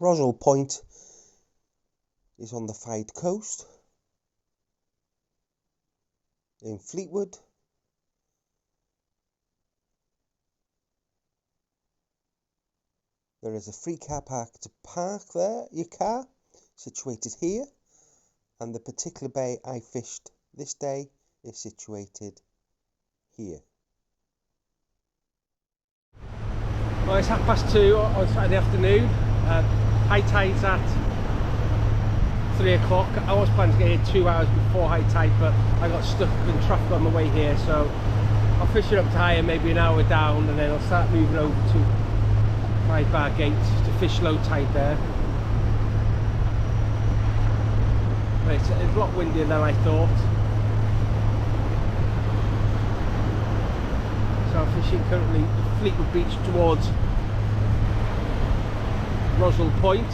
Rossall Point is on the Fleetwood coast in Fleetwood. There is a free car park to park there, your car, situated here, and the particular bay I fished this day is situated here. Well, it's 2:30 on Saturday afternoon. High tide's at 3 o'clock. I was planning to get here 2 hours before high tide, but I got stuck in traffic on the way here, so I'll fish it up to higher, maybe an hour down, and then I'll start moving over to 5 Bar Gate to fish low tide there. But it's a lot windier than I thought. So I'm fishing currently Fleetwood Beach towards Rossall Point.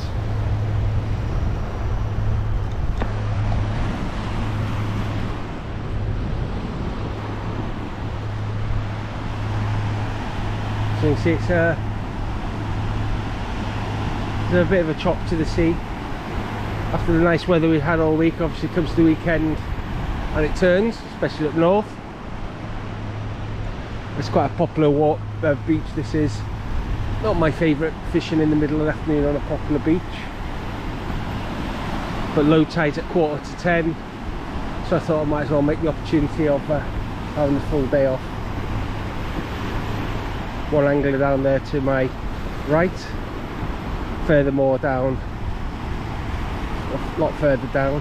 So you can see there's a bit of a chop to the sea. After the nice weather we had all week, obviously comes the weekend and it turns, especially up north. It's quite a popular beach this is. Not my favourite fishing in the middle of the afternoon on a popular beach. But low tide's at 9:45, so I thought I might as well make the opportunity of having the full day off. One angler down there to my right, furthermore down, a lot further down.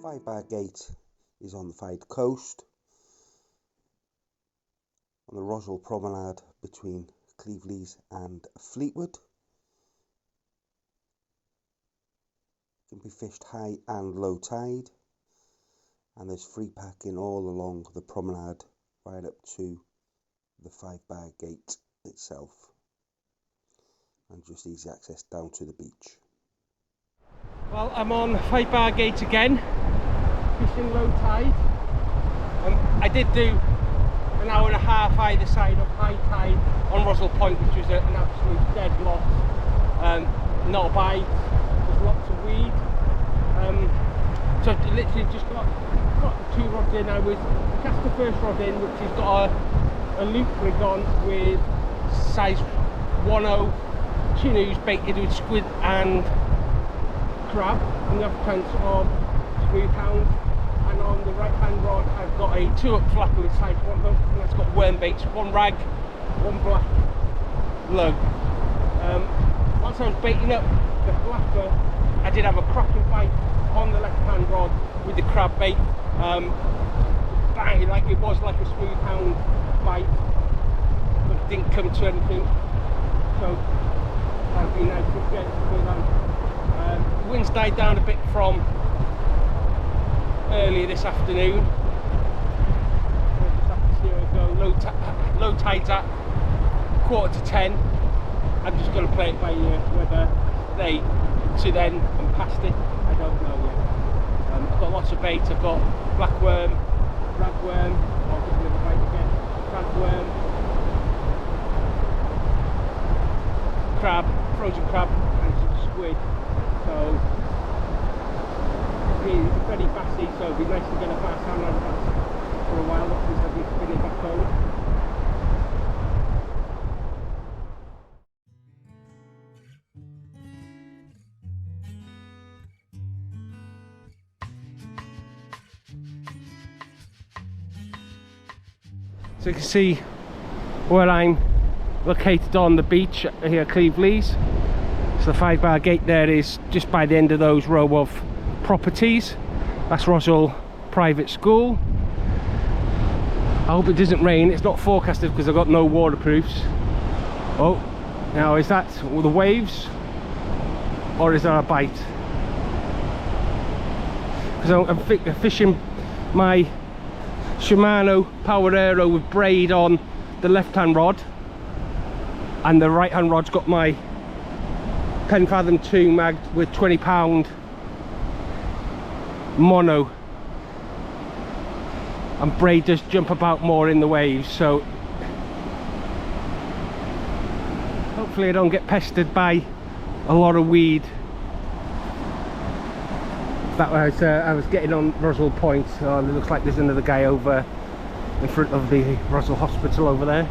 Five Bar Gate is on the Fleetwood coast, on the Rossall Promenade between Cleveleys and Fleetwood. It can be fished high and low tide, and there's free parking all along the promenade right up to the 5 Bar Gate itself, and just easy access down to the beach. Well, I'm on 5 Bar Gate again, fishing low tide. I did do an hour and a half either side of high tide on Rossall Point, which was an absolute dead loss. Not a bite, just lots of weed. So I literally just got the 2 rods in. I cast the first rod in, which has got a loop rig on with size 1/0 chinoos baited with squid and crab, and the other chance of smooth hound. And on the right hand rod I've got a 2-up flapper with size 1 hook, and that's got worm baits, 1 rag, 1 black lug. Once I was baiting up the flapper, I did have a cracking bite on the left hand rod with the crab bait. Bang, like it was like a smooth hound bite, but it didn't come to anything. So that'd be nice to get with them. The wind's died down a bit from earlier this afternoon. Just have to see how it go. Low tide's at 9:45. I'm just going to play it by ear, whether they to then and past it, I don't know yet. I've got lots of bait. I've got black worm, ragworm, I'll give another bite again, ragworm, crab, frozen crab, and some squid. So it's very bassy, so it'd be nice to get a bass. I haven't had a bass for a while since I've been spinning back home. So you can see where I'm located on the beach here at Cleveleys. So the 5 Bar Gate there is just by the end of those row of properties. That's Rossall Private School. I hope it doesn't rain. It's not forecasted because I've got no waterproofs. Oh, now is that the waves or is that a bite? Because I'm fishing my Shimano Power Aero with braid on the left hand rod, and the right hand rod's got my Pen Fathom 2 mag with 20-pound mono, and braid does jump about more in the waves, so hopefully I don't get pestered by a lot of weed. That was I was getting on Rossall Point. Oh, it looks like there's another guy over in front of the Rossall Hospital over there.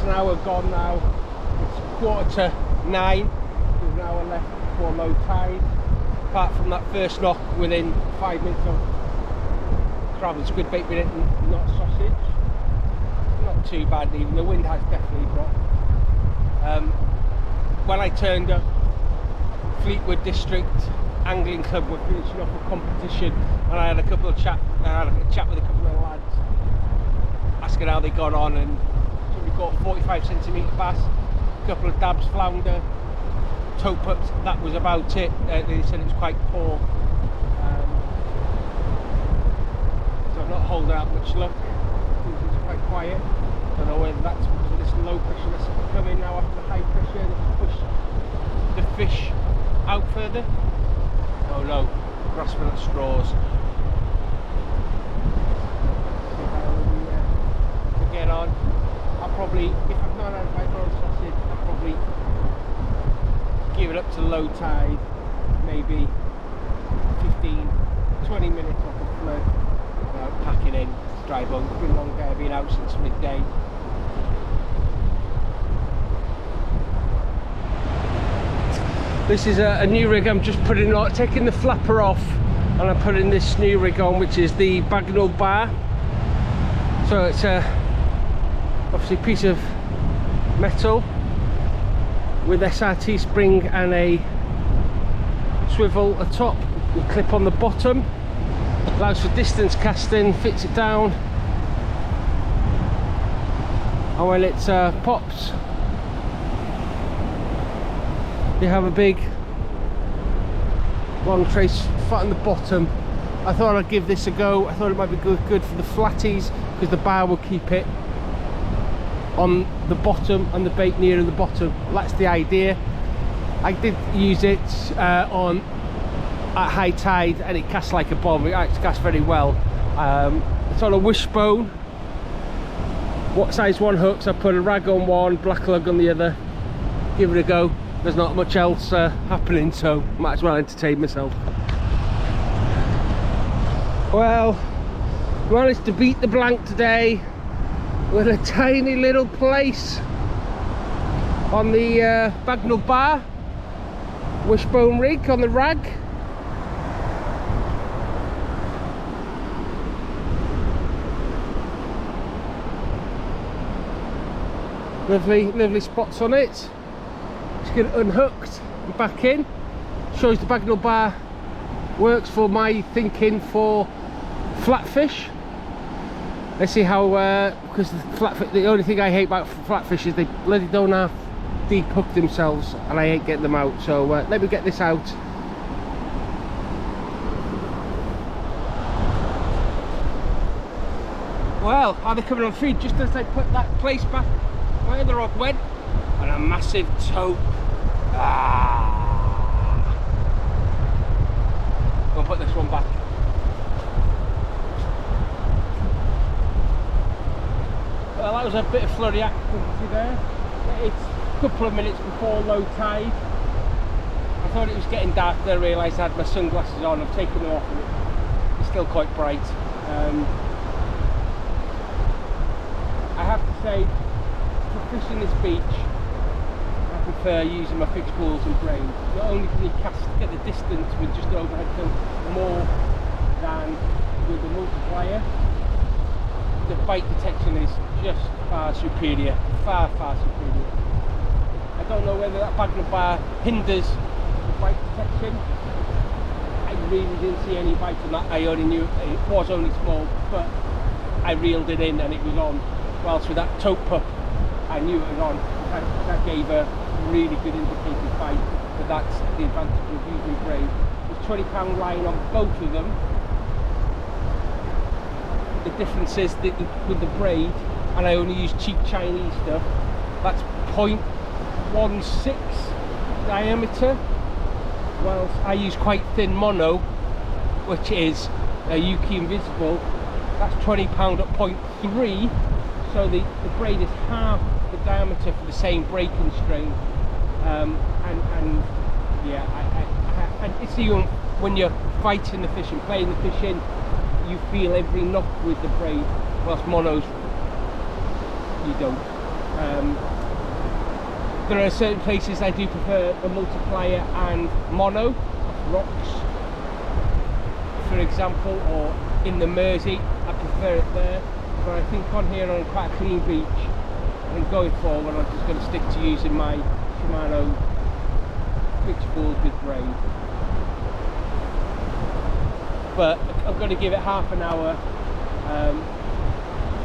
An hour gone now. It's 8:45. There's an hour left before low tide. Apart from that first knock within 5 minutes of crab and squid bait being it, not sausage. Not too bad even. The wind has definitely dropped. When I turned up, Fleetwood District Angling Club were finishing off a competition, and I had a chat with a couple of lads asking how they got on, and we caught 45cm bass, a couple of dabs flounder, tope ups. That was about it. They said it was quite poor, so I'm not holding out much luck. It's quite quiet. I don't know whether that's because of this low pressure that's coming now after the high pressure that's pushed the fish out further. Oh no, grasping at straws. See how we get on. I'll probably, if I've not had my brown sausage, I'll probably give it up to low tide, maybe 15-20 minutes off the flood, packing in, dry bones. It's been a long day, I've been out since midday. This is a new rig I'm just putting on, taking the flapper off, and I'm putting this new rig on, which is the Bagnall bar. So it's obviously a piece of metal with SRT spring and a swivel atop, a clip on the bottom, allows for distance casting, fits it down, and when it pops you have a big long trace fat on the bottom. I thought I'd give this a go. I thought it might be good for the flatties, because the bar will keep it on the bottom and the bait nearer the bottom. That's the idea. I did use it on at high tide, and it casts like a bomb. It actually casts very well. It's on a wishbone. What size one hooks? I put a rag on one, black lug on the other. Give it a go. There's not much else happening, so might as well entertain myself. Well, managed to beat the blank today with a tiny little plaice on the Bagnall bar, wishbone rig on the rag. Lovely spots on it. Just get it unhooked and back in. Shows the Bagnall bar works for my thinking for flatfish. Let's see how, because the only thing I hate about flatfish is they bloody don't have deep hook themselves, and I hate getting them out. So let me get this out. Well, are they coming on feed? Just as I put that plaice back where the rod went, and a massive tope. I'll put this one back. Well, that was a bit of flurry activity there. It's a couple of minutes before low tide. I thought it was getting dark, then I realised I had my sunglasses on. I've taken them off and it's still quite bright. I have to say, for fishing this beach, I prefer using my fixed balls and braid. Not only can you get the distance with just the overhead tilt more than with the multiplier, the bite detection is just far superior, far superior. I don't know whether that Magnum bar hinders the bite detection. I really didn't see any bite on that. I only knew it was only small, but I reeled it in and it was on. Whilst with that tope pup, I knew it was on. That gave a really good indicated bite, but that's the advantage of using braid. There's £20 line on both of them. The difference is that with the braid, and I only use cheap Chinese stuff, that's 0.16 diameter, whilst I use quite thin mono, which is a Yuki Invisible. That's £20 at 0.3, so the braid is half the diameter for the same breaking strain. And it's even when you're fighting the fish and playing the fish in, you feel every knock with the braid, whilst monos you don't. There are certain places I do prefer the multiplier and mono, rocks for example, or in the Mersey, I prefer it there. But I think on here on quite a clean beach, and going forward I'm just going to stick to using my Shimano fixed balls with braid. But I'm going to give it half an hour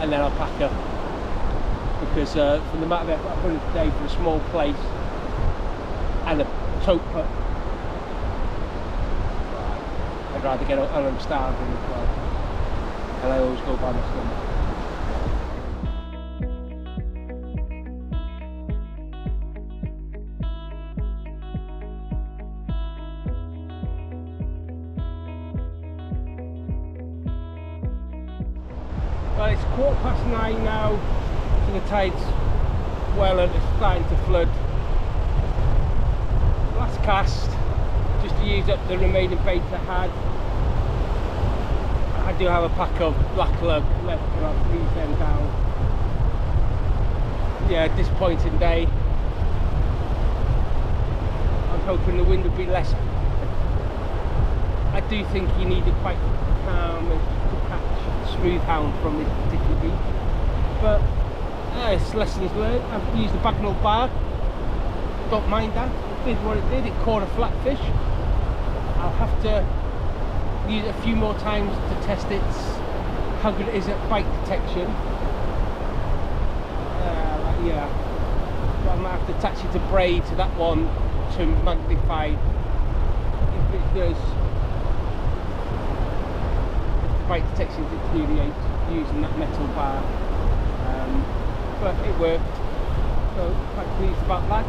and then I'll pack up, because from the amount of effort I've put in today for a small plaice and a tope pup, I'd rather get on. I'm starving as well, and I always go by my stomach. Well, it's 9:15 now, so the tide's well and it's starting to flood. Last cast, just to use up the remaining bait I had. I do have a pack of black lug left, and I'll freeze them down. Yeah, disappointing day. I'm hoping the wind would be less. I do think you need it quite calm to catch smooth hound from this particular beach, but it's lessons learned. I've used the Bagnall bar, don't mind that. It did what it did, it caught a flatfish. I'll have to use it a few more times to test how good it is at bite detection. Yeah, but I might have to attach it to braid to that one to magnify if it does. Bite detection deteriorates using that metal bar, but it worked, so quite pleased about that.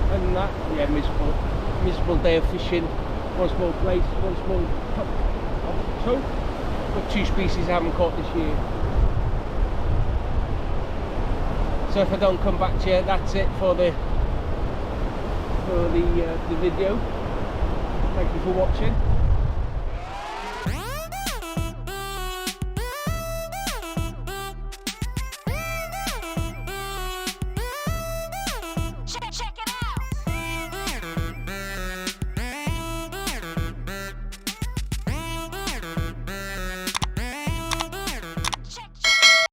Other than that, yeah, miserable day of fishing. One small plaice, one small tope, but two species I haven't caught this year. So if I don't come back to you, that's it for the video. Thank you for watching.